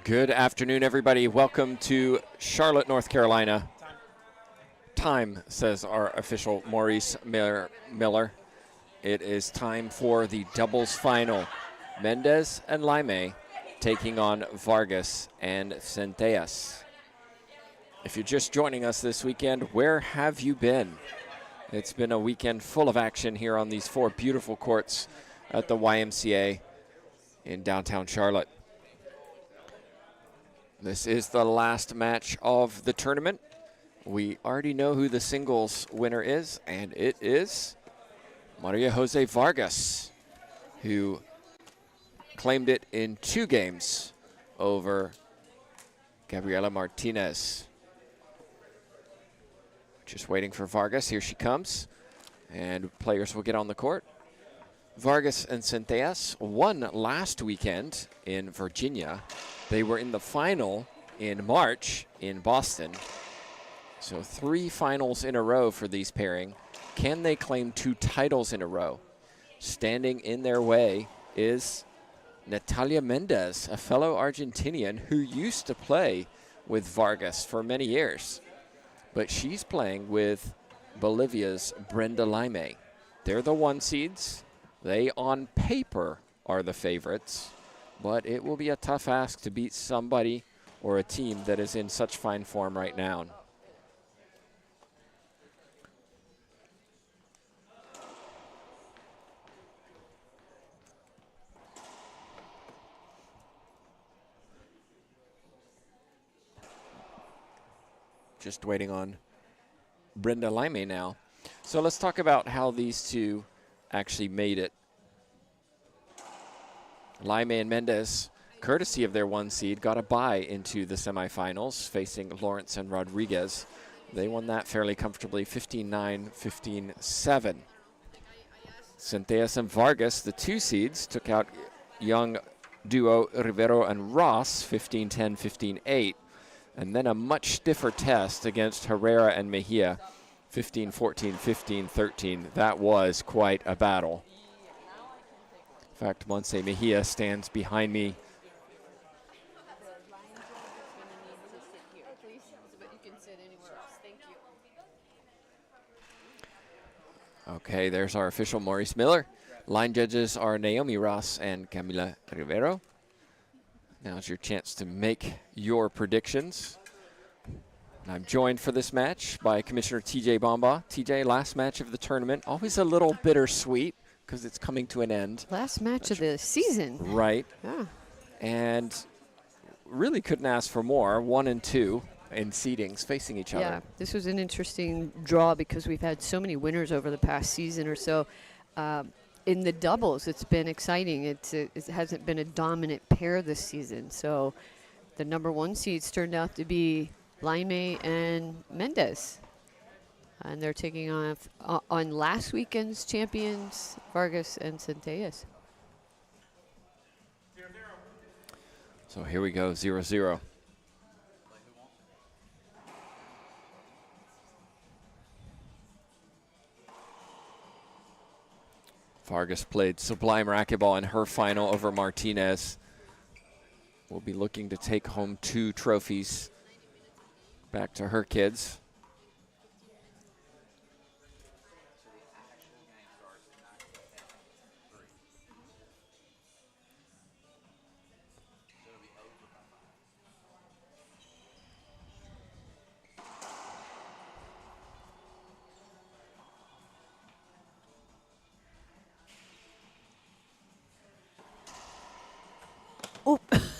Good afternoon, everybody. Welcome to Charlotte, North Carolina. Time, says our official Maurice Miller. It is time for the doubles final. Mendez and Laime taking on Vargas and Centellas. If you're just joining us this weekend, where have you been? It's been a weekend full of action here on these four beautiful courts at the YMCA in downtown Charlotte. This is the last match of the tournament. We already know who the singles winner is, and it is Maria Jose Vargas, who claimed it in 2 games over Gabriela Martinez. Just waiting for Vargas. Here she comes, and players will get on the court. Vargas and Centellas won last weekend in Virginia. They were in the final in March in Boston. So 3 finals in a row for these pairing. Can they claim 2 titles in a row? Standing in their way is Natalia Mendez, a fellow Argentinian who used to play with Vargas for many years. But she's playing with Bolivia's Brenda Laime. They're the 1 seeds. They, on paper, are the favorites. But it will be a tough ask to beat somebody or a team that is in such fine form right now. Just waiting on Brenda Laime now. So let's talk about how these two actually made it. Laime and Mendez, courtesy of their 1 seed, got a bye into the semifinals, facing Lawrence and Rodriguez. They won that fairly comfortably, 15-9, 15-7. Centellas and Vargas, the 2 seeds, took out young duo Rivero and Ross, 15-10, 15-8. And then a much stiffer test against Herrera and Mejia, 15-14, 15-13. That was quite a battle. In fact, Monse Mejia stands behind me. Okay, there's our official Maurice Miller. Line judges are Naomi Ross and Camila Rivero. Now's your chance to make your predictions. I'm joined for this match by Commissioner TJ Bamba. TJ, last match of the tournament, always a little bittersweet because it's coming to an end. Last match of the season. Right. Yeah. And really couldn't ask for more, 1 and 2 in seedings facing each other. Yeah, this was an interesting draw because we've had so many winners over the past season or so. In the doubles, it's been exciting. It hasn't been a dominant pair this season. So the number 1 seeds turned out to be Laime and Mendez. And they're taking on last weekend's champions, Vargas and Centellas. So here we go, 0-0. Vargas played sublime racquetball in her final over Martinez. Will be looking to take home 2 trophies back to her kids.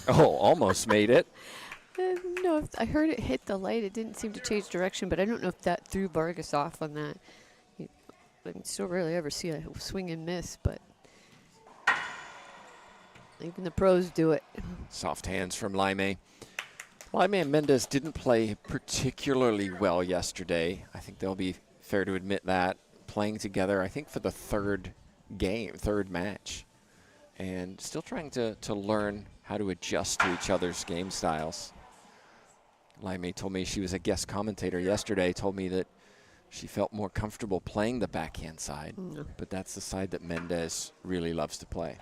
Oh, almost made it. I don't know if I heard it hit the light. It didn't seem to change direction, but I don't know if that threw Vargas off on that. I can still rarely ever see a swing and miss, but even the pros do it. Soft hands from Laime. Laime and Mendez didn't play particularly well yesterday. I think they'll be fair to admit that. Playing together, I think, for the 3rd match. And still trying to learn how to adjust to each other's game styles. Laime told me, she was a guest commentator yesterday, told me that she felt more comfortable playing the backhand side, but that's the side that Mendez really loves to play.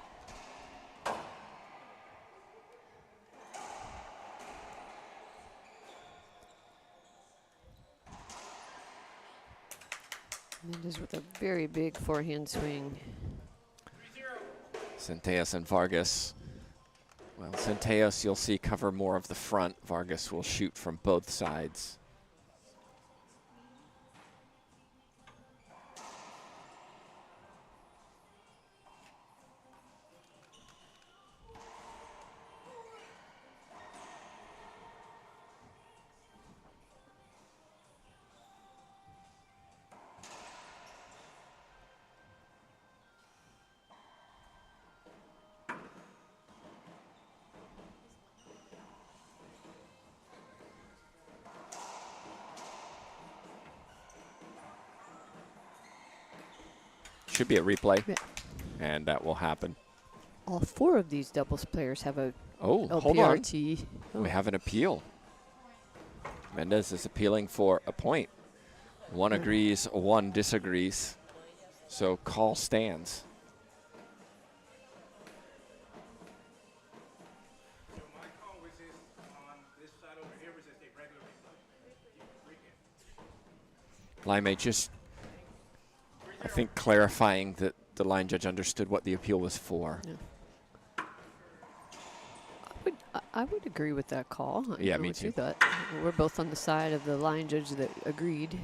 Mendez with a very big forehand swing. Centellas and Vargas. Well, Centellas, you'll see, cover more of the front. Vargas will shoot from both sides. Should be a replay, Yeah. and that will happen. All 4 of these doubles players have a Oh, hold on. LPRT. We have an appeal. Mendez is appealing for a point. One agrees, one disagrees. So call stands. Laime just, I think, clarifying that the line judge understood what the appeal was for. Yeah. I would agree with that call. I Yeah, don't know me what too. you thought. We're both on the side of the line judge that agreed.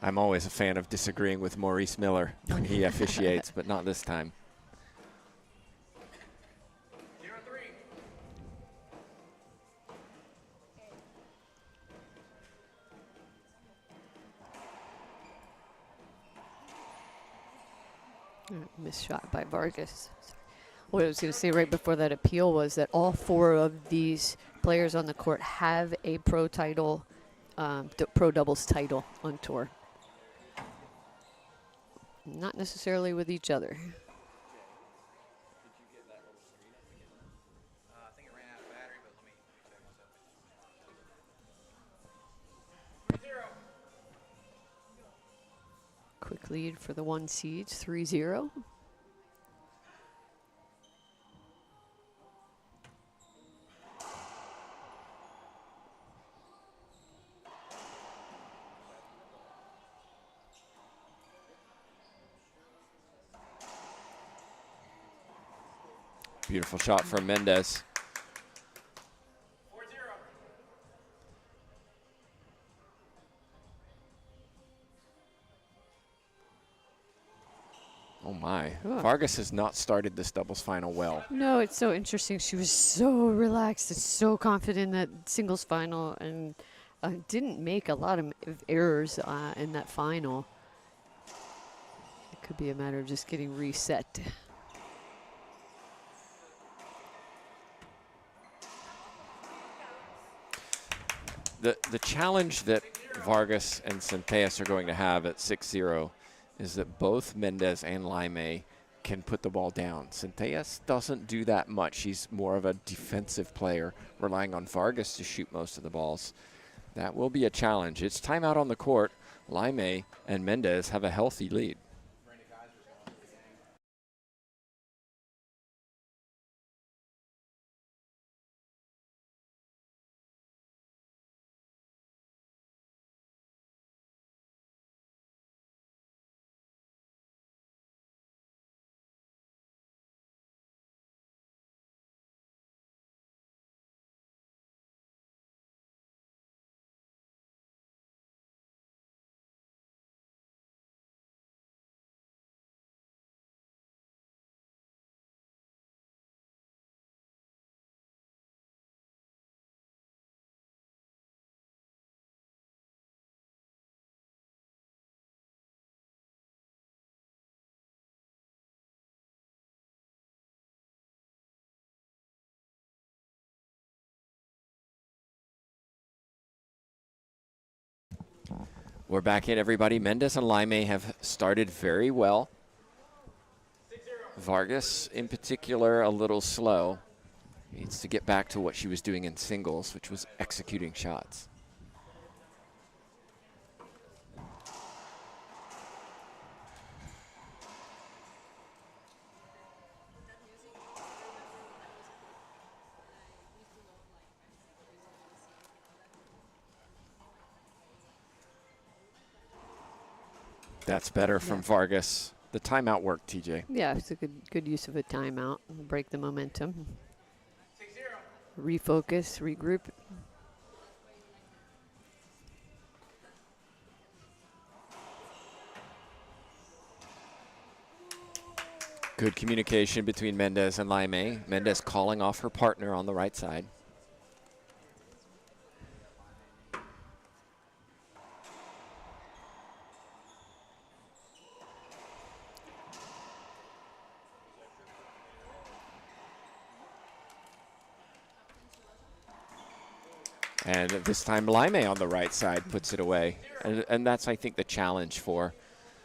I'm always a fan of disagreeing with Maurice Miller when he officiates, but not this time. Missed shot by Vargas. What I was going to say right before that appeal was that all 4 of these players on the court have a pro title, pro doubles title on tour. Not necessarily with each other. Quick lead for the 1 seeds, 3-0. Beautiful shot from Mendez. Oh my. Ugh. Vargas has not started this doubles final well. No, it's so interesting. She was so relaxed and so confident in that singles final and didn't make a lot of errors in that final. It could be a matter of just getting reset. The challenge that Vargas and Centellas are going to have at 6-0 is that both Mendez and Laime can put the ball down. Centellas doesn't do that much. He's more of a defensive player, relying on Vargas to shoot most of the balls. That will be a challenge. It's timeout on the court. Laime and Mendez have a healthy lead. We're back in, everybody. Mendez and Laime have started very well. Vargas, in particular, a little slow. Needs to get back to what she was doing in singles, which was executing shots. That's better from Vargas. The timeout worked, TJ. Yeah, it's a good use of a timeout. Break the momentum. Refocus, regroup. Good communication between Mendez and Laime. Mendez calling off her partner on the right side. And this time Laime on the right side puts it away. And that's, I think, the challenge for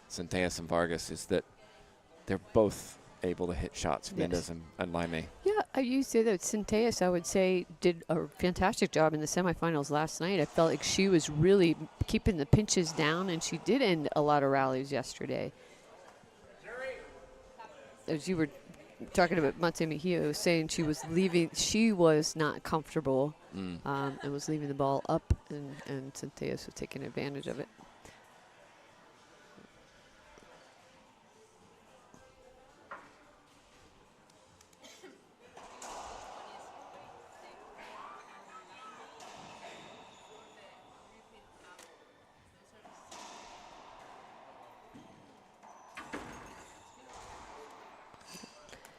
Centellas and Vargas is that they're both able to hit shots, Mendez and Laime. Yeah, you say that Centellas, I would say, did a fantastic job in the semifinals last night. I felt like she was really keeping the pinches down, and she did end a lot of rallies yesterday. As you were talking about Matse Mejia, was saying she was not comfortable and was leaving the ball up, and Centellas was taking advantage of it.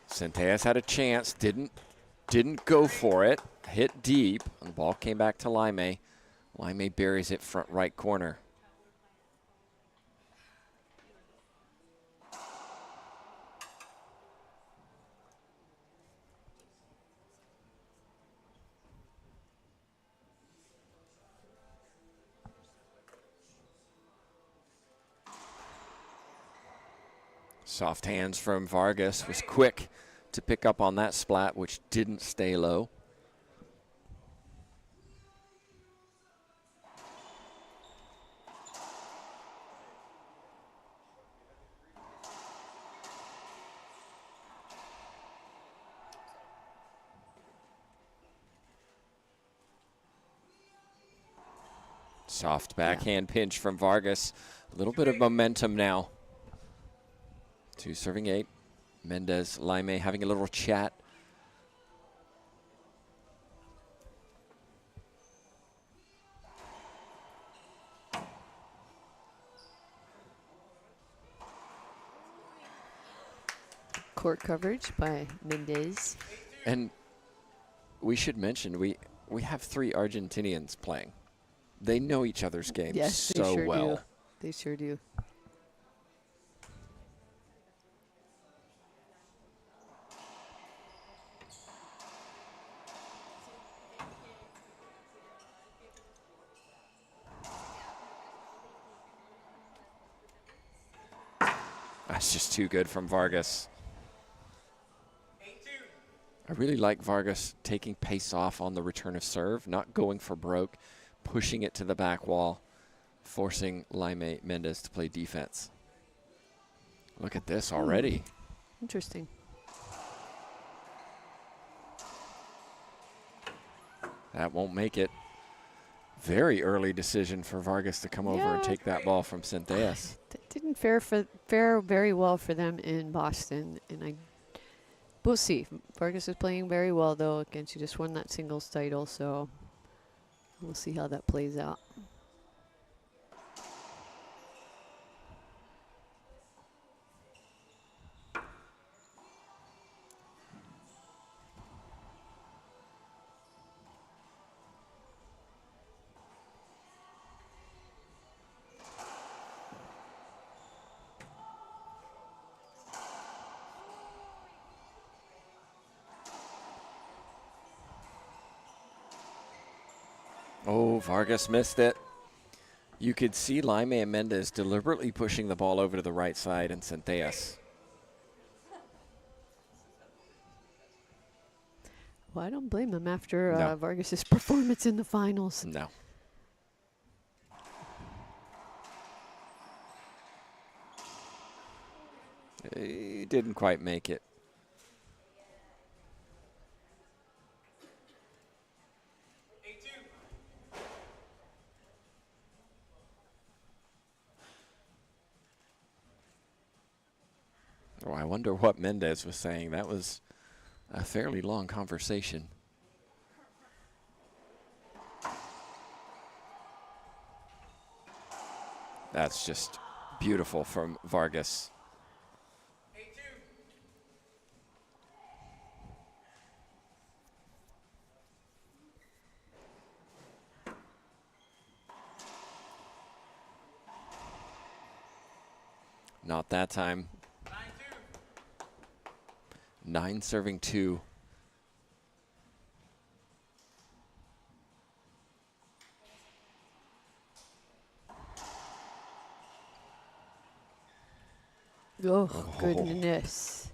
Centellas had a chance, didn't go for it, hit deep, and the ball came back to Laime. Laime buries it front right corner. Soft hands from Vargas, was quick to pick up on that splat, which didn't stay low. Soft backhand pinch from Vargas. A little bit of momentum now. 2 serving 8. Mendez, Laime having a little chat. Court coverage by Mendez. And we should mention, we have 3 Argentinians playing. They know each other's games so well. They sure do. That's just too good from Vargas. I really like Vargas taking pace off on the return of serve, not going for broke, pushing it to the back wall, forcing Laime Mendez to play defense. Look at this already. Interesting. That won't make it. Very early decision for Vargas to come over and take that ball from Centellas. That didn't fare very well for them in Boston, and we'll see. Vargas is playing very well, though. Again, she just won that singles title, so we'll see how that plays out. Oh, Vargas missed it. You could see Laime and Mendez deliberately pushing the ball over to the right side and Centellas. Well, I don't blame them after Vargas's performance in the finals. No. He didn't quite make it. I wonder what Mendez was saying. That was a fairly long conversation. That's just beautiful from Vargas. Not that time. 9 serving 2. Oh, goodness.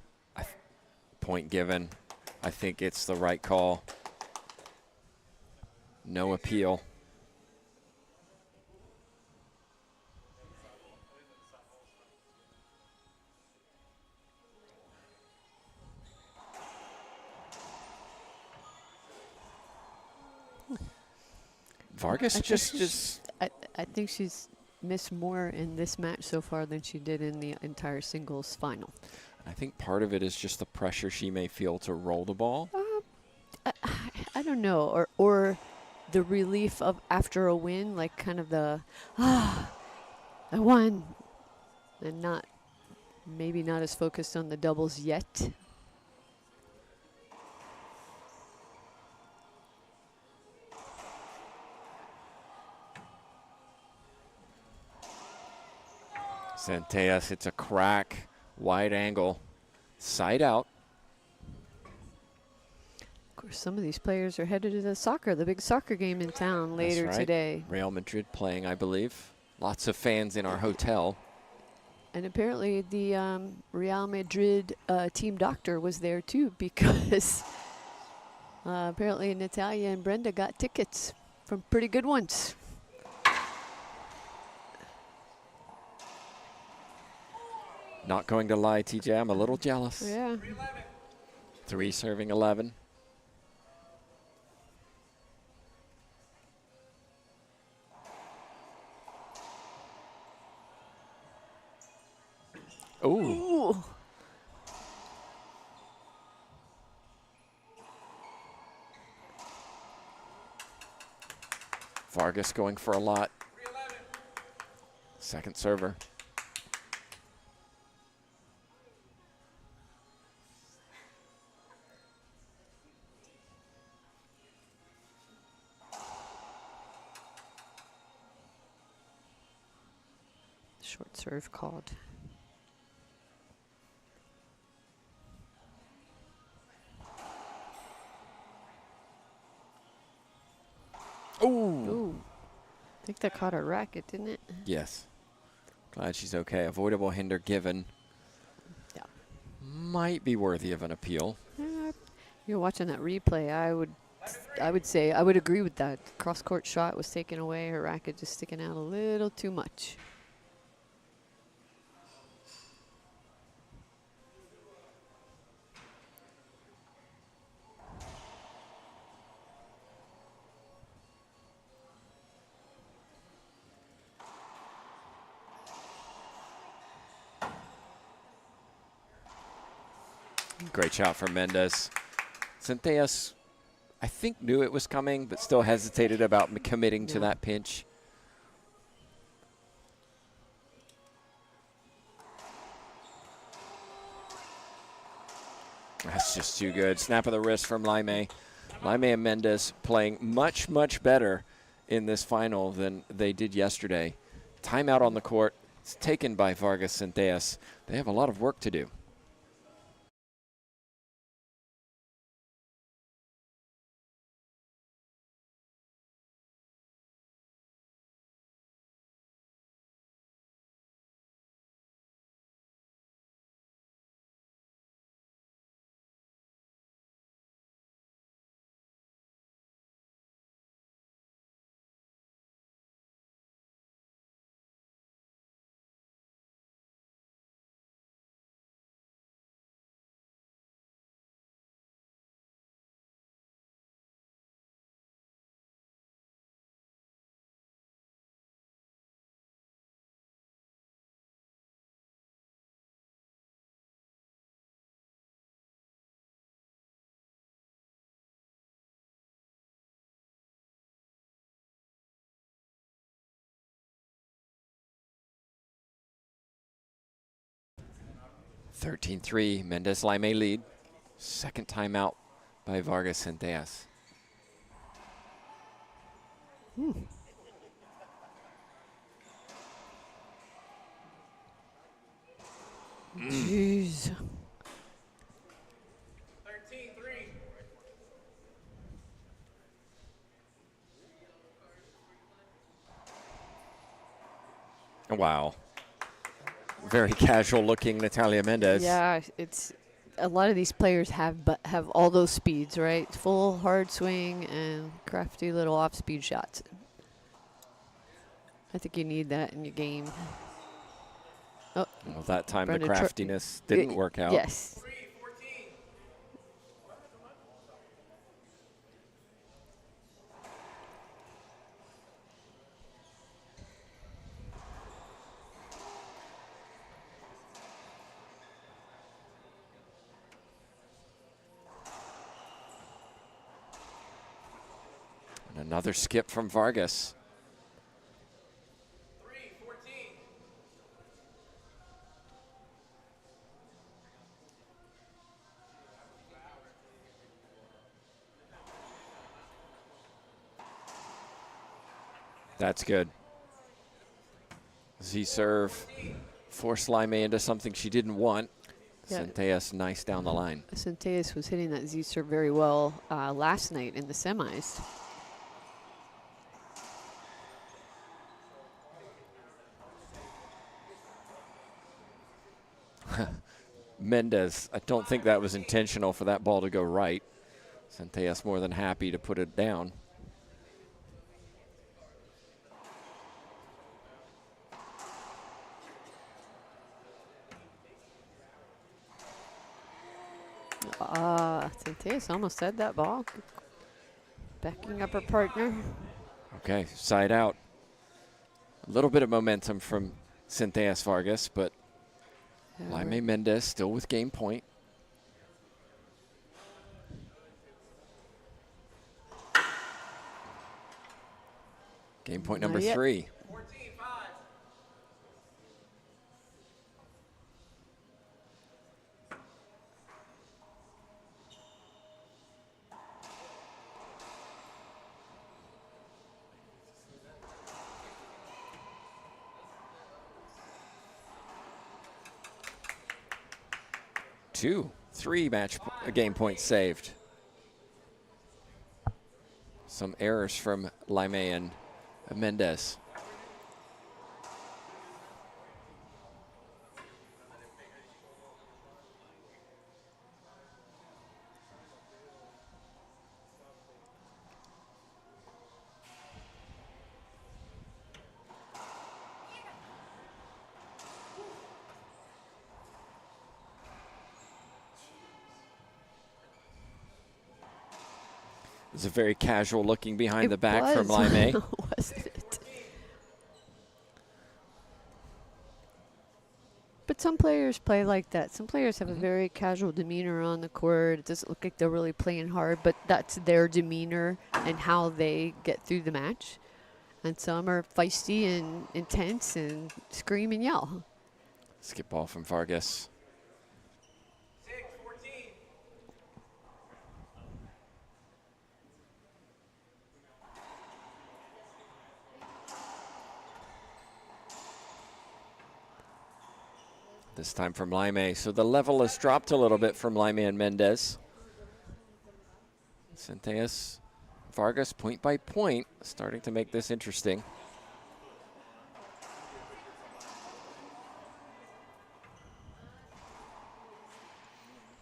Point given. I think it's the right call. No appeal. Vargas I think she's missed more in this match so far than she did in the entire singles final. I think part of it is just the pressure she may feel to roll the ball. I don't know, or the relief of after a win, like kind of the I won, and maybe not as focused on the doubles yet. Centellas hits a crack, wide angle, side out. Of course, some of these players are headed to the big soccer game in town later That's right. today. Real Madrid playing, I believe. Lots of fans in our hotel. And apparently the Real Madrid team doctor was there too, because apparently Natalia and Brenda got tickets from pretty good ones. Not going to lie, TJ, I'm a little jealous. Yeah. 3 serving 11. Ooh. Ooh. Vargas going for a lot. Second server. Short serve called. Ooh. I think that caught her racket, didn't it? Yes. Glad she's okay. Avoidable hinder given. Yeah. Might be worthy of an appeal. You're watching that replay. I would say I would agree with that. Cross court shot was taken away. Her racket just sticking out a little too much. Great shot from Mendez. Centellas, I think, knew it was coming, but still hesitated about committing to that pinch. That's just too good. Snap of the wrist from Laime. Laime and Mendez playing much, much better in this final than they did yesterday. Timeout on the court. It's taken by Vargas Centellas. They have a lot of work to do. 13-3, Mendez Laime lead. Second timeout by Vargas Centellas. Jeez. 13-3. Wow. Very casual looking Natalia Mendez. Yeah, it's a lot of these players have all those speeds, right? Full hard swing and crafty little off-speed shots. I think you need that in your game. Oh, Well, that time Brenda the craftiness didn't work out. Yes. 3-14. And another skip from Vargas. 3-14. That's good. Z serve forced Laime into something she didn't want. Yeah. Centellas nice down the line. Centellas was hitting that Z serve very well last night in the semis. Mendez, I don't think that was intentional for that ball to go right. Centellas more than happy to put it down. Centellas almost had that ball. Backing up her partner. Okay, side out. A little bit of momentum from Centellas Vargas, but Laime Mendez still with game point. Game point number 3. 14-5. Three game points saved. Some errors from Laime and Mendez. It's a very casual looking behind the back from Laime. Wasn't it? But some players play like that. Some players have a very casual demeanor on the court. It doesn't look like they're really playing hard, but that's their demeanor and how they get through the match. And some are feisty and intense and scream and yell. Skip ball from Vargas. 6-14. This time from Laime. So the level has dropped a little bit from Laime and Mendez. Centellas Vargas point by point, starting to make this interesting.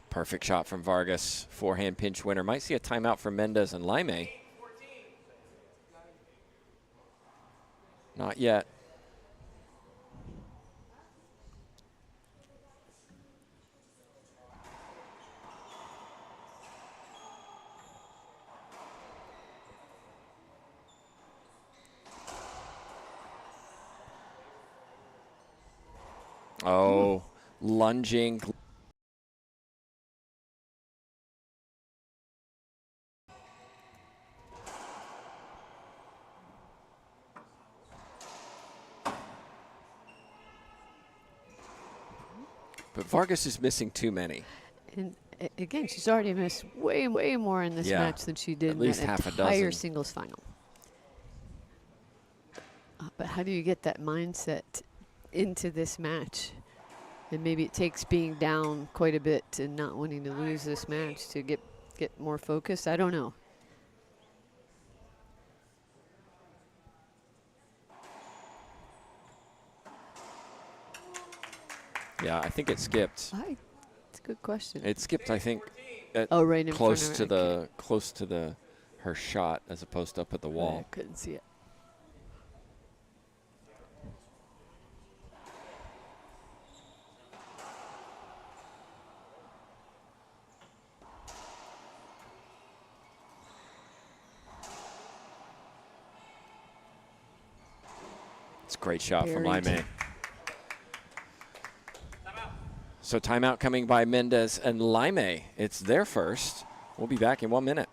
Perfect shot from Vargas. Forehand pinch winner. Might see a timeout from Mendez and Laime. Not yet. Oh, lunging. But Vargas is missing too many. And again, she's already missed way, way more in this Yeah, match than she did at in least that half a entire dozen. singles final. But how do you get that mindset into this match? And maybe it takes being down quite a bit and not wanting to lose this match to get more focused. I don't know. Yeah, I think it skipped. It's a good question. It skipped, I think, at right in close front to of the close to the her shot as opposed to up at the I wall. couldn't see it. It's a great shot from Buried. Laime. So timeout coming by Mendez and Laime. It's their first. We'll be back in 1 minute.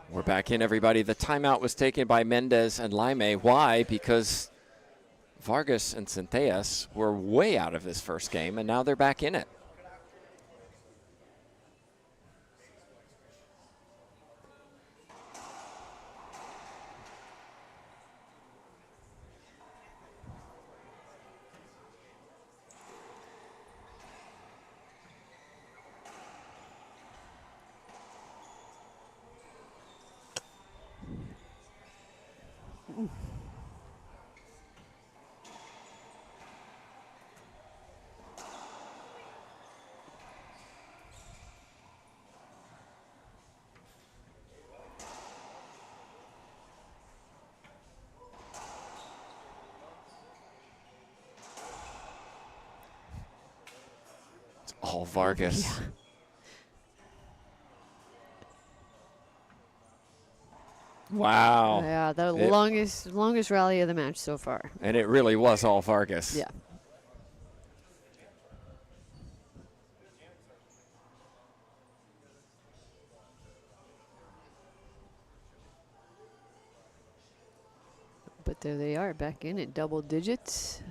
We're back in, everybody. The timeout was taken by Mendez and Laime. Why? Because Vargas and Centellas were way out of this first game, and now they're back in it. It's all Vargas. Yeah. Wow. Yeah, the It- longest rally of the match so far. And it really was all Vargas. Yeah. But there they are, back in at double digits.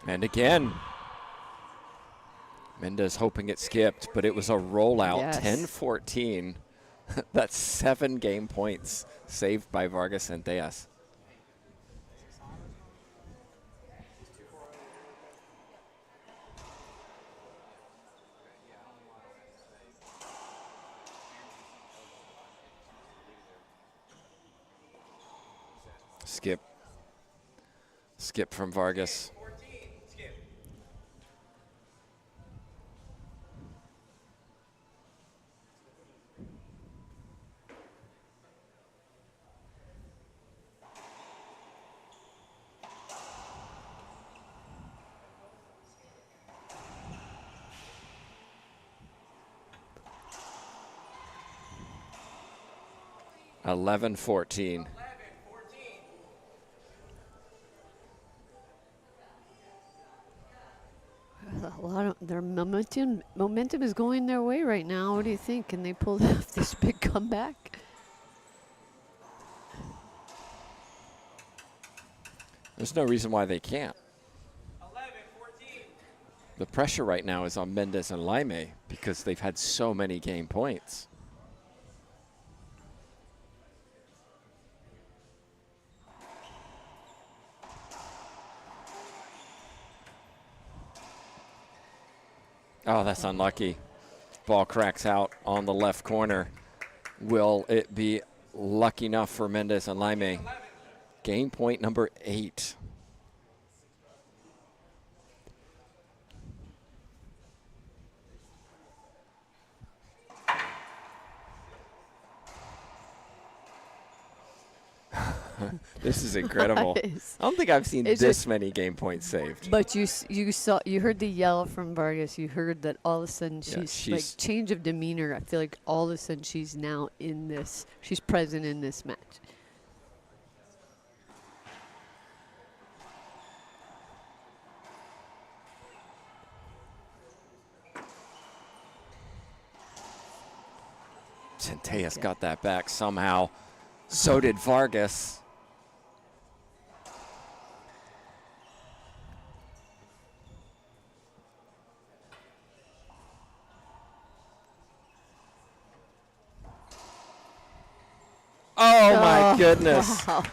And again, Mendez hoping it skipped, but it was a rollout, Yes. 10-14. That's 7 game points saved by Vargas and Centellas. Skip from Vargas. 14, skip. $11-14. 11, 14. A lot of their momentum is going their way right now. What do you think? Can they pull off this big comeback? There's no reason why they can't. 11, 14. The pressure right now is on Mendez and Laime because they've had so many game points. Oh, that's unlucky. Ball cracks out on the left corner. Will it be lucky enough for Mendez and Laime? Game point number 8. This is incredible. I don't think I've seen this many game points saved. But you heard the yell from Vargas. You heard that all of a sudden she's like change of demeanor. I feel like all of a sudden she's now in this. She's present in this match. Centellas got that back somehow. So did Vargas. Oh, my goodness. Wow.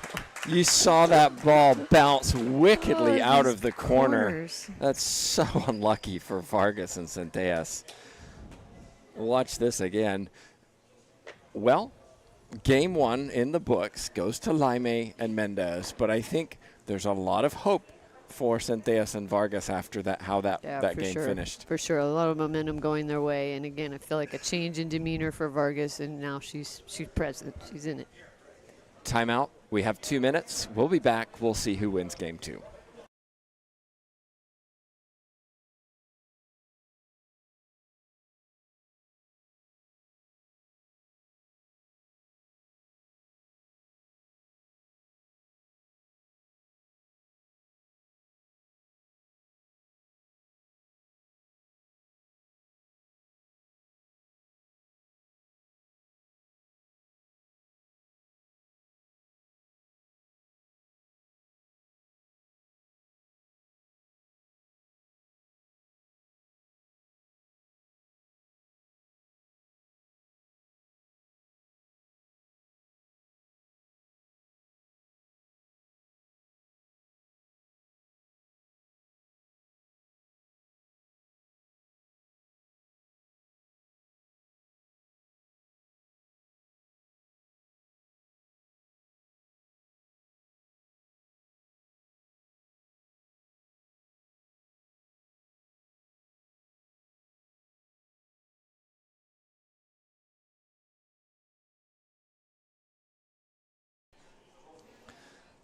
You saw that ball bounce wickedly out of the corner. That's so unlucky for Vargas and Centellas. Watch this again. Well, game 1 in the books goes to Laime and Mendez, but I think there's a lot of hope for Centellas and Vargas after that, how that game finished. For sure, a lot of momentum going their way, and again, I feel like a change in demeanor for Vargas, and now she's present, she's in it. Timeout. We have 2 minutes. We'll be back. We'll see who wins game 2.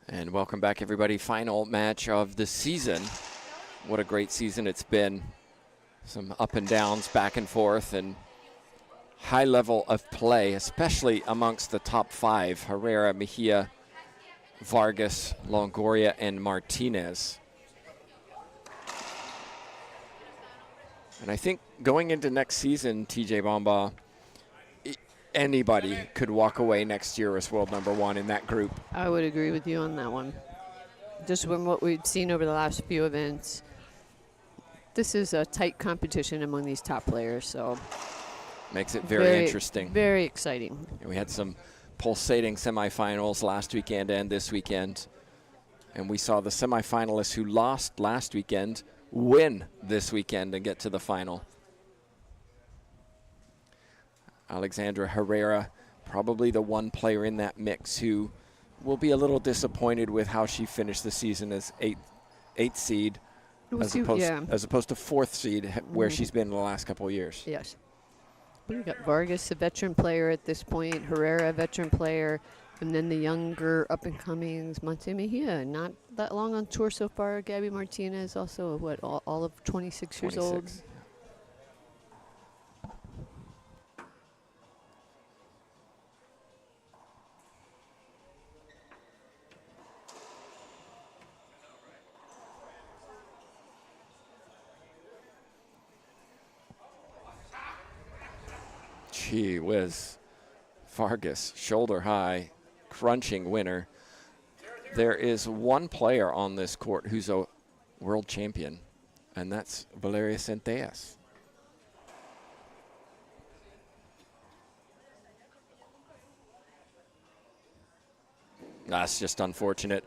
And welcome back, everybody. Final match of the season. What a great season it's been. Some up and downs, back and forth, and high level of play, especially amongst the top 5. Herrera, Mejia, Vargas, Longoria, and Martinez. And I think going into next season, TJ Bamba, anybody could walk away next year as world #1 in that group. I would agree with you on that one. Just from what we've seen over the last few events, this is a tight competition among these top players, so makes it very interesting. Very exciting. And we had some pulsating semifinals last weekend and this weekend. And we saw the semifinalists who lost last weekend win this weekend and get to the final. Alexandra Herrera, probably the one player in that mix who will be a little disappointed with how she finished the season as eighth seed as opposed to 4th seed where she's been in the last couple of years. Yes. We've got Vargas, a veteran player at this point, Herrera, a veteran player, and then the younger up-and-comings, Monte Mejia, not that long on tour so far. Gabby Martinez, also, all of 26 years old. Gee whiz. Vargas, shoulder high, crunching winner. There is one player on this court who's a world champion, and that's Valeria Centellas. That's just unfortunate.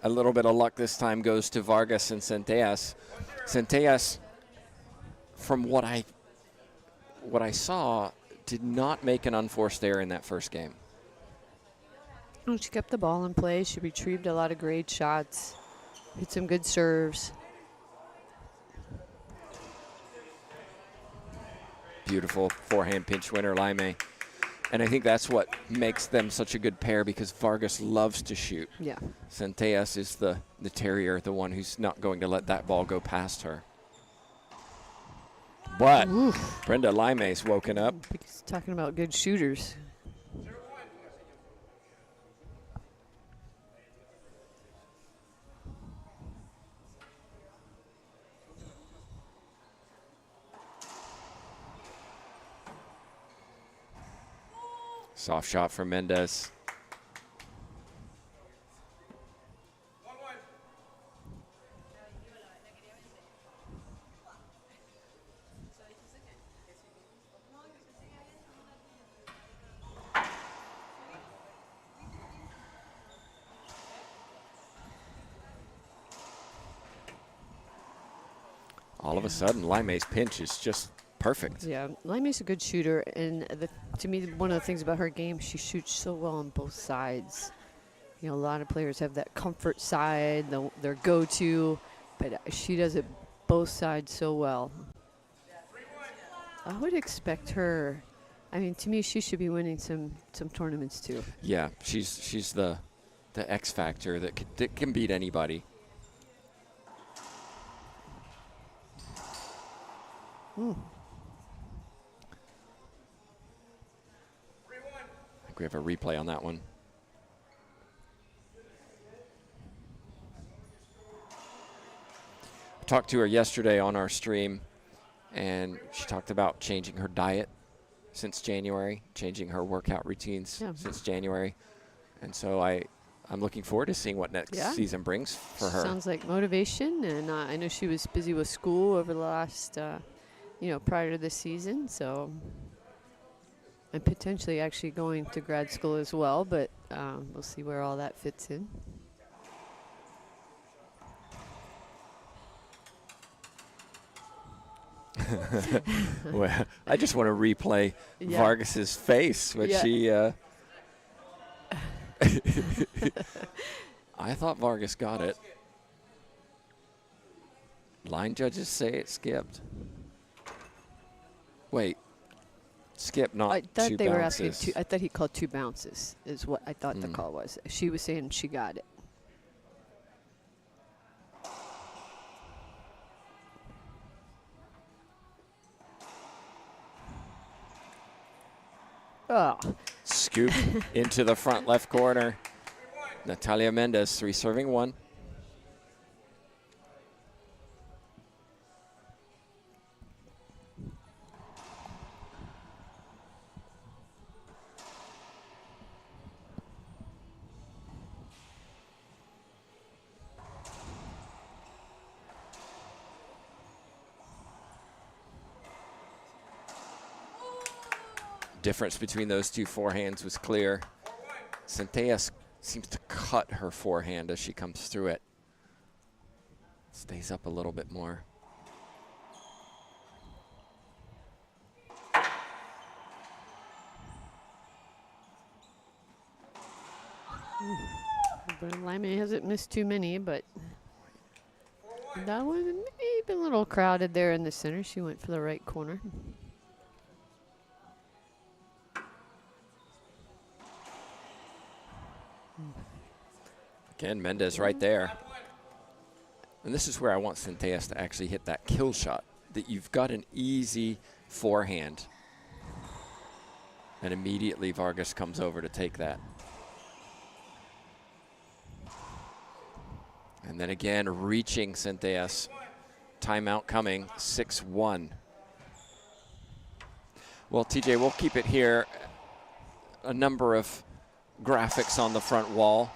A little bit of luck this time goes to Vargas and Centellas. Centellas, from what I saw, did not make an unforced error in that first game. Well, she kept the ball in play. She retrieved a lot of great shots, hit some good serves. Beautiful forehand pinch winner, Laime. And I think that's what makes them such a good pair, because Vargas loves to shoot. Yeah. Centellas is the terrier, the one who's not going to let that ball go past her. But Oof. Brenda Laime's woken up. He's talking about good shooters. Soft shot for Mendez. All of a sudden, Laime's pinch is just perfect. Yeah, Laime's a good shooter, and to me, one of the things about her game, she shoots so well on both sides. You know, a lot of players have that comfort side, their go-to, but she does it both sides so well. I would expect her. I mean, to me, she should be winning some tournaments too. Yeah, she's the X factor that can beat anybody. I think we have a replay on that one. I talked to her yesterday on our stream, and she talked about changing her diet since January, changing her workout routines since January. And so I'm looking forward to seeing what next season brings for her. Sounds like motivation, and I know she was busy with school over the last, prior to this season, so. And potentially actually going to grad school as well, but we'll see where all that fits in. Well, I just want to replay Vargas's face when she. I thought Vargas got it. Line judges say it skipped. Wait. Skip, not I thought two they were bounces. asking I thought he called 2 bounces is what I thought the call was. She was saying she got it. Oh. Scoop into the front left corner. Natalia Mendez, serving 1. Difference between those two forehands was clear. Centellas seems to cut her forehand as she comes through it. Stays up a little bit more. Laime hasn't missed too many, but that one may have been a little crowded there in the center. She went for the right corner. Again, Mendez right there. And this is where I want Centellas to actually hit that kill shot, that you've got an easy forehand. And immediately Vargas comes over to take that. And then again, reaching Centellas. Timeout coming, 6-1. Well, TJ, we'll keep it here. A number of graphics on the front wall.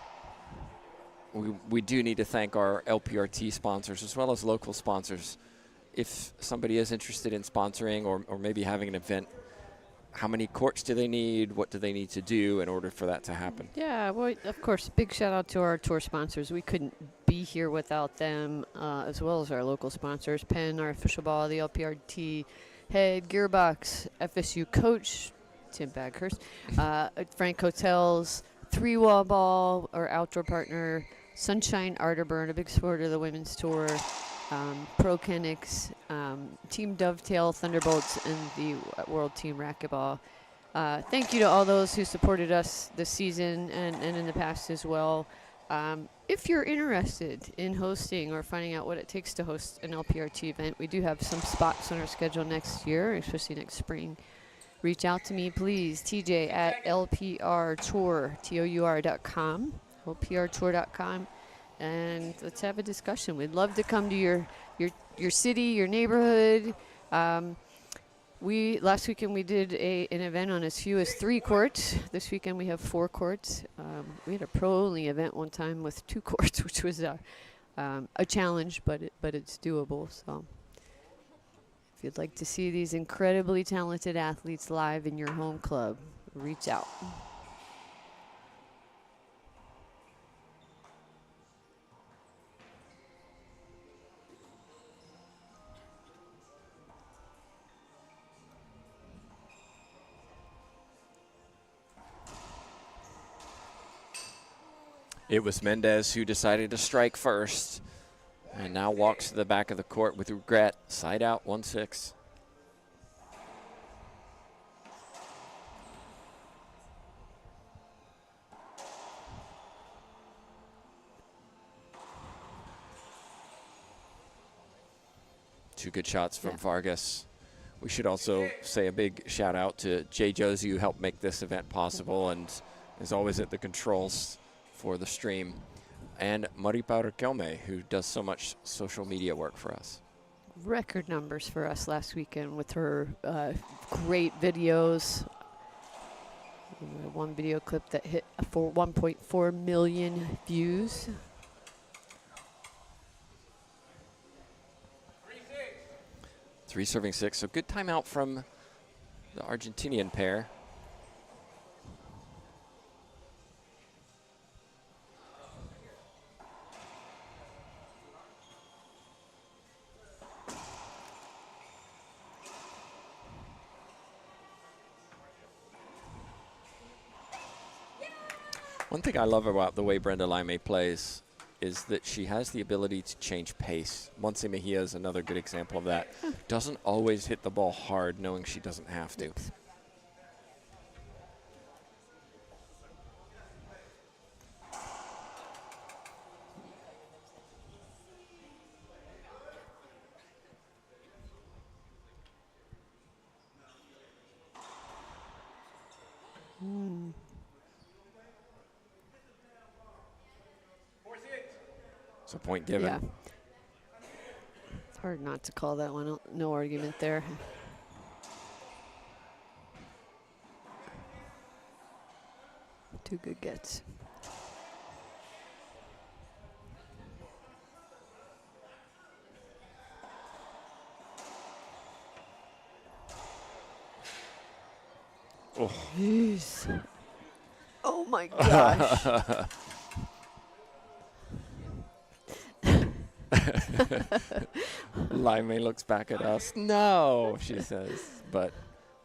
We do need to thank our LPRT sponsors as well as local sponsors if somebody is interested in sponsoring or maybe having an event, how many courts do they need? What do they need to do in order for that to happen? Yeah, well, of course, big shout out to our tour sponsors. We couldn't be here without them, as well as our local sponsors, Penn, our official ball, the LPRT head, Gearbox, FSU coach, Tim Baghurst, Frank Hotels, Three Wall Ball, our outdoor partner, Sunshine Arterburn, a big supporter of the women's tour, Pro Kenix, Team Dovetail, Thunderbolts, and the World Team Racquetball. Thank you to all those who supported us this season and in the past as well. If you're interested in hosting or finding out what it takes to host an LPRT event, we do have some spots on our schedule next year, especially next spring. Reach out to me, please, TJ at lprtour.com, lprtour.com, and let's have a discussion. We'd love to come to your city, your neighborhood. Last weekend we did an event on as few as 3 courts. This weekend we have 4 courts. We had a pro-only event one time with 2 courts, which was a challenge, but it's doable. So if you'd like to see these incredibly talented athletes live in your home club, reach out. It was Mendez who decided to strike first and now walks to the back of the court with regret. Side out, 1-6. Two good shots from Vargas. We should also say a big shout out to Jay Josie, who helped make this event possible and is always at the controls for the stream, and Maripa Riquelme, who does so much social media work for us. Record numbers for us last weekend with her great videos. One video clip that hit for 1.4 million views. 3 serving 6, so good timeout from the Argentinian pair. One thing I love about the way Brenda Laime plays is that she has the ability to change pace. Monse Mejia is another good example of that. Doesn't always hit the ball hard, knowing she doesn't have to. So point given. Yeah. It's hard not to call that one. No argument there. Two good gets. Oh. Jeez. Oh my gosh. Laime looks back at us. No, she says, but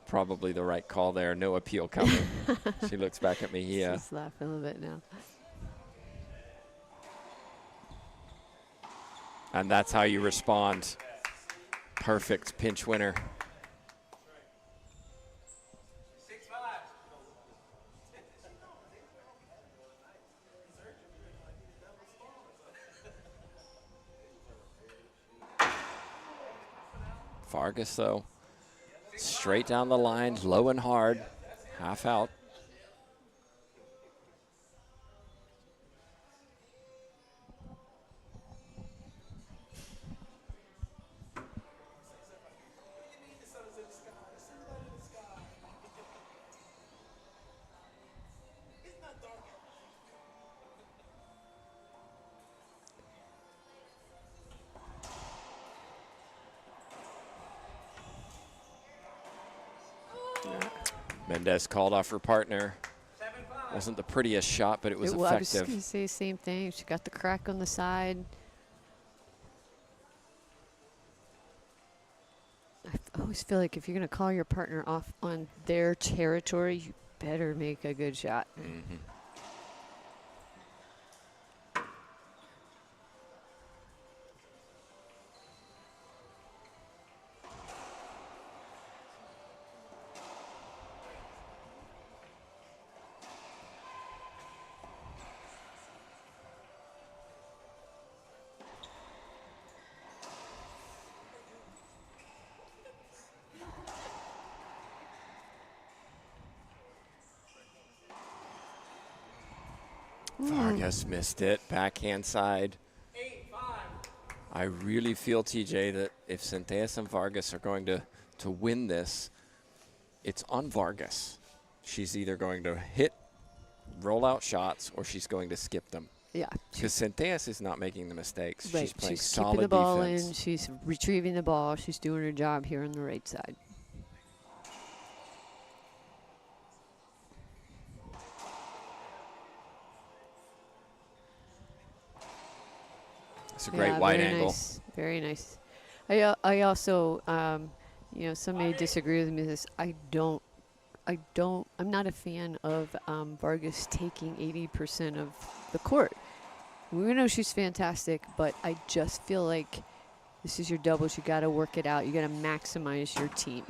probably the right call there. No appeal coming. She looks back at me. Yeah. She's laughing a little bit now. And that's how you respond. Perfect pinch winner. Vargas, though, straight down the line, low and hard, half out. Mendez called off her partner. Wasn't the prettiest shot, but it was I was effective. going to say the same thing. She got the crack on the side. I always feel like if you're going to call your partner off on their territory, you better make a good shot. Mm-hmm. Vargas missed it. Backhand side. I really feel, TJ, that if Centellas and Vargas are going to win this, it's on Vargas. She's either going to hit rollout shots or she's going to skip them. Yeah. Because Centellas is not making the mistakes. Right. She's playing She's solid keeping the ball defense. in. She's retrieving the ball. She's doing her job here on the right side. It's a great wide very angle. Nice. Very nice. I also, you know, some may disagree with me with this. I'm not a fan of Vargas taking 80% of the court. We know she's fantastic, but I just feel like this is your doubles. You got to work it out. You got to maximize your team.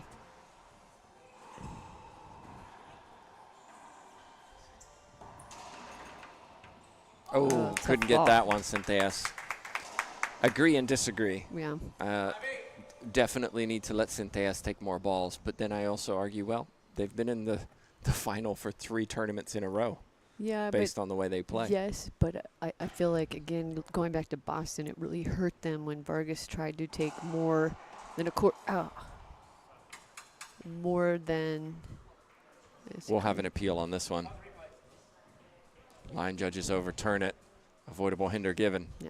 Oh, tough couldn't get ball. that one, Centellas. Agree and disagree. Yeah. Definitely need to let Centellas take more balls, but then I also argue, well, they've been in the final for 3 tournaments in a row Yeah, based on the way they play. Yes, but I feel like, again, going back to Boston, it really hurt them when Vargas tried to take more than a court. More than. We'll have an appeal on this one. Line judges overturn it. Avoidable hinder given. Yeah.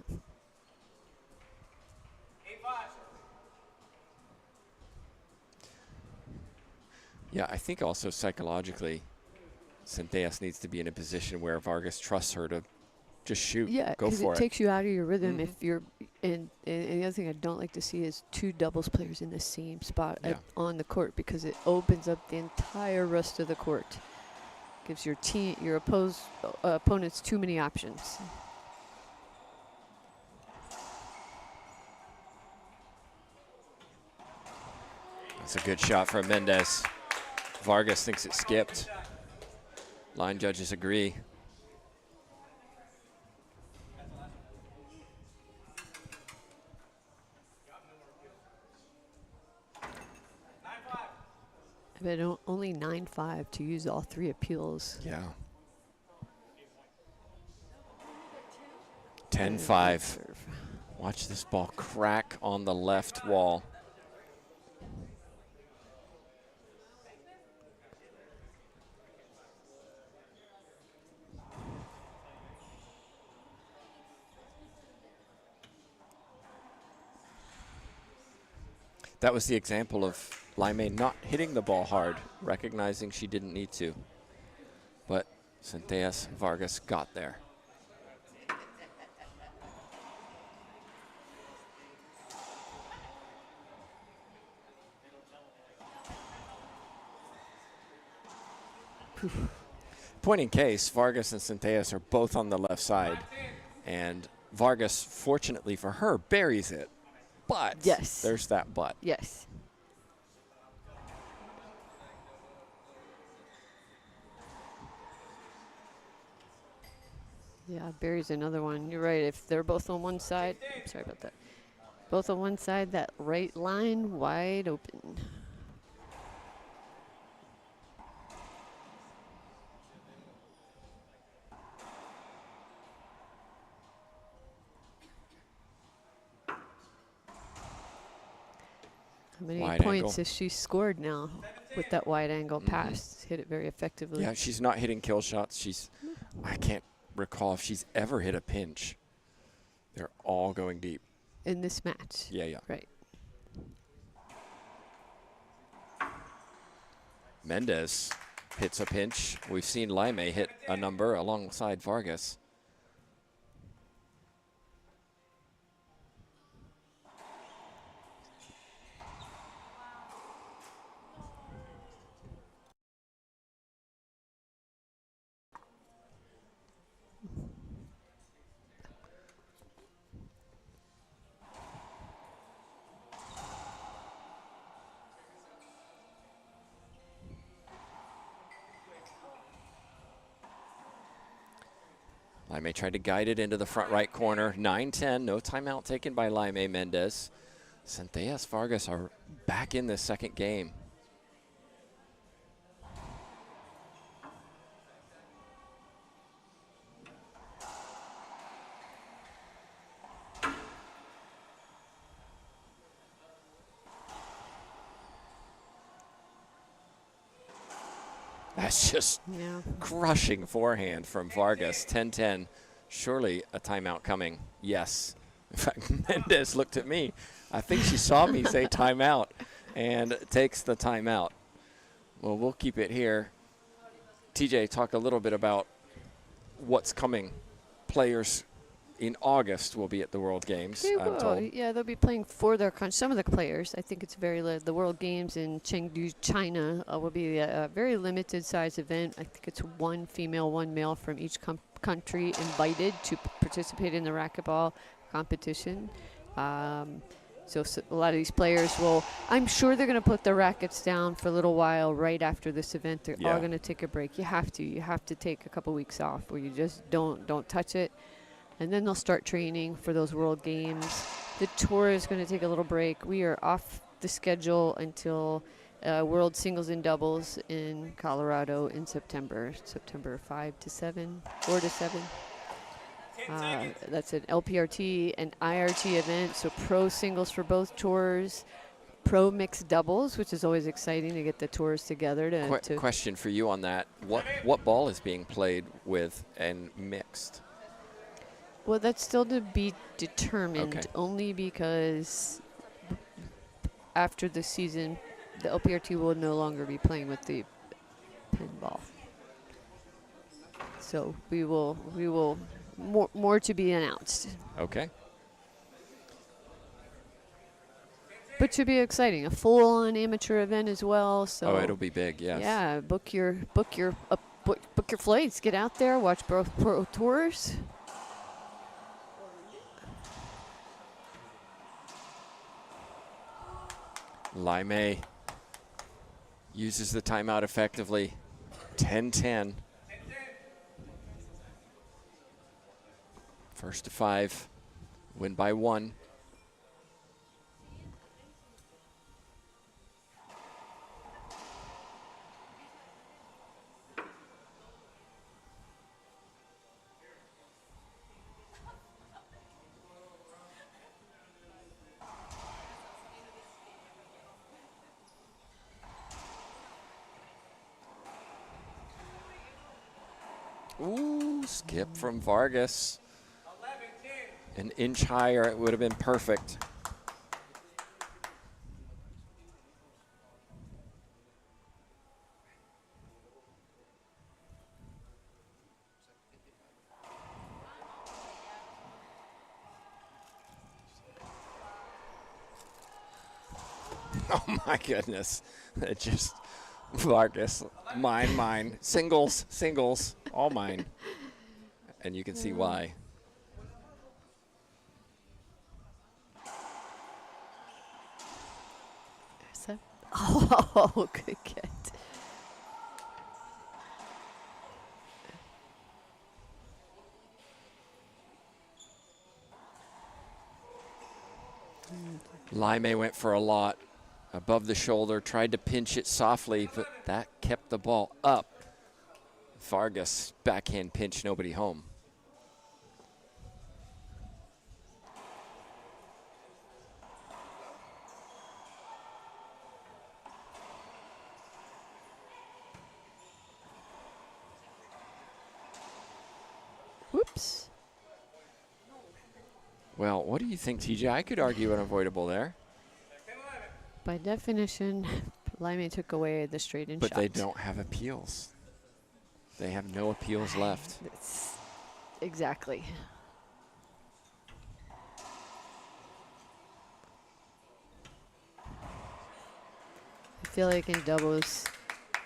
Yeah, I think also psychologically, Centellas needs to be in a position where Vargas trusts her to just shoot. Yeah, go because for it it. takes you out of your rhythm Mhm. if you're. And the other thing I don't like to see is 2 doubles players in the same spot Yeah. on the court, because it opens up the entire rest of the court. Gives your opponents too many options. That's a good shot from Mendez. Vargas thinks it skipped. Line judges agree. But only 9-5 to use all 3 appeals. Yeah. 10-5. Watch this ball crack on the left wall. That was the example of Laime not hitting the ball hard, recognizing she didn't need to. But Centellas Vargas got there. Point in case, Vargas and Centellas are both on the left side. And Vargas, fortunately for her, buries it. But Yes. there's that but. Yes. Yeah, buries another one. You're right. If they're both on one side, sorry about that. Both on one side, that right line wide open. How many Wide points angle. has she scored now with that wide angle pass? Hit it very effectively. Yeah, she's not hitting kill shots. I can't recall if she's ever hit a pinch. They're all going deep. In this match. Yeah. Right. Mendez hits a pinch. We've seen Laime hit a number alongside Vargas. Laime tried to guide it into the front right corner. 9-10, no timeout taken by Laime. Mendez. Centellas, Vargas are back in this second game. That's just crushing forehand from Vargas. 10-10. Surely a timeout coming. Yes. In fact, Mendez looked at me. I think she saw me say timeout and takes the timeout. Well, we'll keep it here. TJ, talk a little bit about what's coming. Players in August will be at the World Games, I'm told. Yeah, they'll be playing for their country. Some of the players, I think it's the World Games in Chengdu, China, will be a very limited size event. I think it's one female, one male from each country invited to participate in the racquetball competition. So a lot of these players will, I'm sure they're going to put their rackets down for a little while right after this event. They're all going to take a break. You have to take a couple weeks off where you just don't touch it. And then they'll start training for those World Games. The tour is going to take a little break. We are off the schedule until World Singles and Doubles in Colorado in September 5 to 7, 4 to 7. That's an LPRT and IRT event, so pro singles for both tours, pro mixed doubles, which is always exciting to get the tours together. Question for you on that. What ball is being played with and mixed? Well, that's still to be determined, only because after the season, the LPRT will no longer be playing with the pinball. So we will more to be announced. Okay. But should be exciting. A full-on amateur event as well. So it'll be big. Yes. Yeah, book your flights. Get out there, watch both pro tours. Laime uses the timeout effectively. 10-10. First to 5. Win by 1. Ooh, skip from Vargas. An inch higher, it would have been perfect. Oh my goodness. It just, Vargas, mine. Singles, all mine. And you can see why. Oh, good get. Laime went for a lot. Above the shoulder, tried to pinch it softly, but that kept the ball up. Vargas, backhand pinch, nobody home. Whoops. Well, what do you think, TJ? I could argue unavoidable there. By definition, Laime took away the straight-in shot. But they don't have appeals. They have no appeals left. Exactly. I feel like in doubles,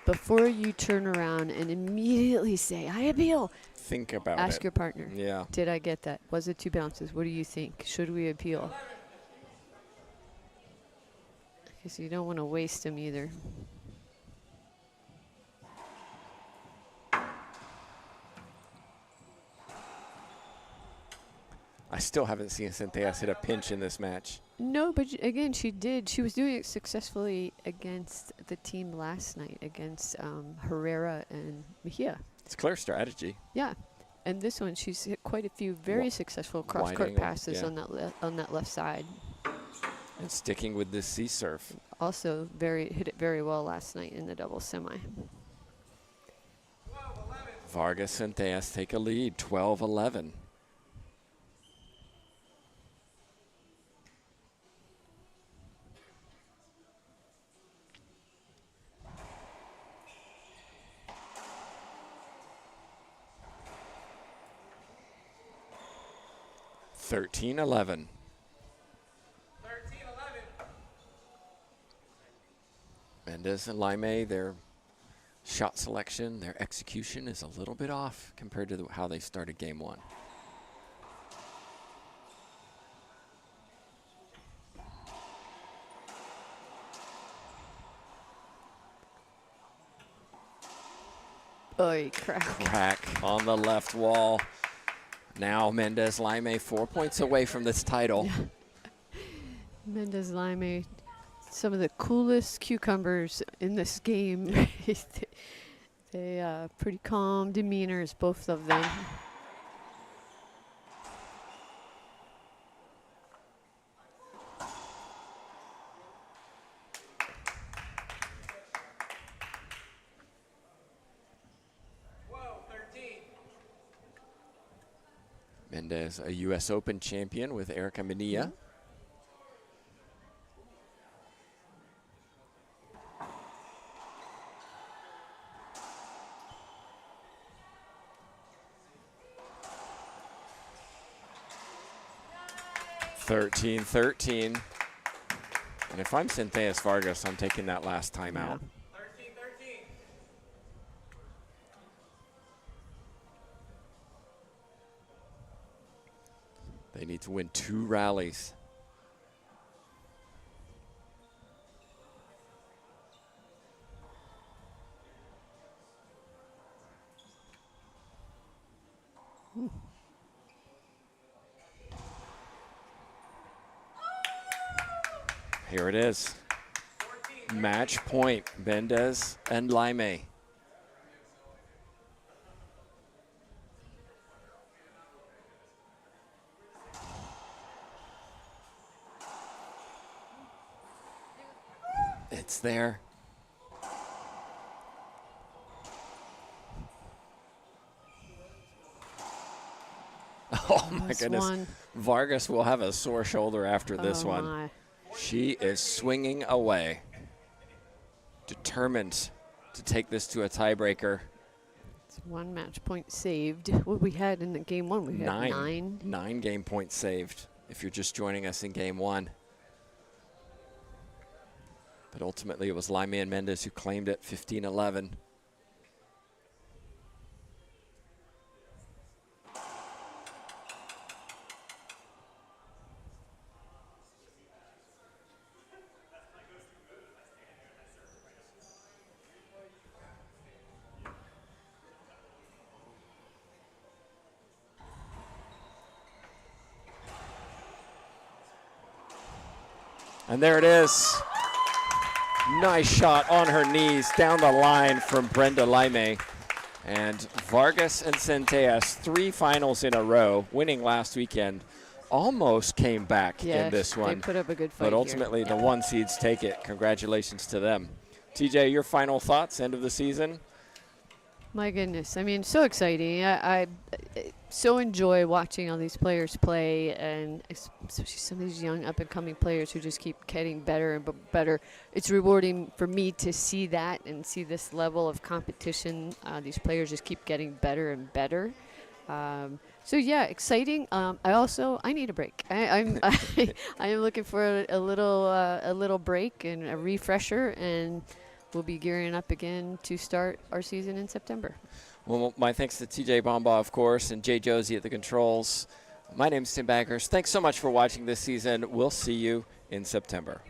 before you turn around and immediately say, I appeal, Think about ask it. your partner. Yeah. Did I get that? Was it 2 bounces? What do you think? Should we appeal? Because you don't want to waste them either. I still haven't seen Centellas hit a pinch in this match. No, but again, she did. She was doing it successfully against the team last night, against Herrera and Mejia. It's clear strategy. Yeah. And this one, she's hit quite a few very successful cross-court angle, passes yeah. on that left side. And sticking with this C-serve. Also, hit it very well last night in the double semi. Vargas and Centellas take a lead, 12-11. Thirteen 11. Mendez and Laime, their shot selection, their execution is a little bit off compared to how they started game one. Oy, crack. Crack on the left wall. Now Mendez Laime 4 points away from this title. Mendez Laime, some of the coolest cucumbers in this game. They pretty calm demeanors, both of them. Mendez, a U.S. Open champion with Erica Mania. Mm-hmm. 13-13. And if I'm Centellas Vargas, I'm taking that last time out. They need to win 2 rallies. Here it is. Match point, Mendez and Laime. It's there. Oh my goodness. One. Vargas will have a sore shoulder after this one. My. She is swinging away. Determined to take this to a tiebreaker. It's 1 match point saved. What we had in the game one, we had 9. 9 game points saved if you're just joining us in game one. But ultimately, it was Laime and Mendez who claimed it, 15-11. And there it is. Nice shot on her knees down the line from Brenda Laime. And Vargas and Centellas, 3 finals in a row, winning last weekend, almost came back in this one. They put up a good fight. But ultimately, the 1 seeds take it. Congratulations to them. TJ, your final thoughts, end of the season? My goodness. I mean, so exciting. I so enjoy watching all these players play, and especially some of these young up-and-coming players who just keep getting better and better. It's rewarding for me to see that and see this level of competition. These players just keep getting better and better. So yeah, exciting. I need a break. I'm I am looking for a little break and a refresher, and we'll be gearing up again to start our season in September. Well, my thanks to TJ Bomba, of course, and Jay Josie at the controls. My name is Tim Baggers. Thanks so much for watching this season. We'll see you in September.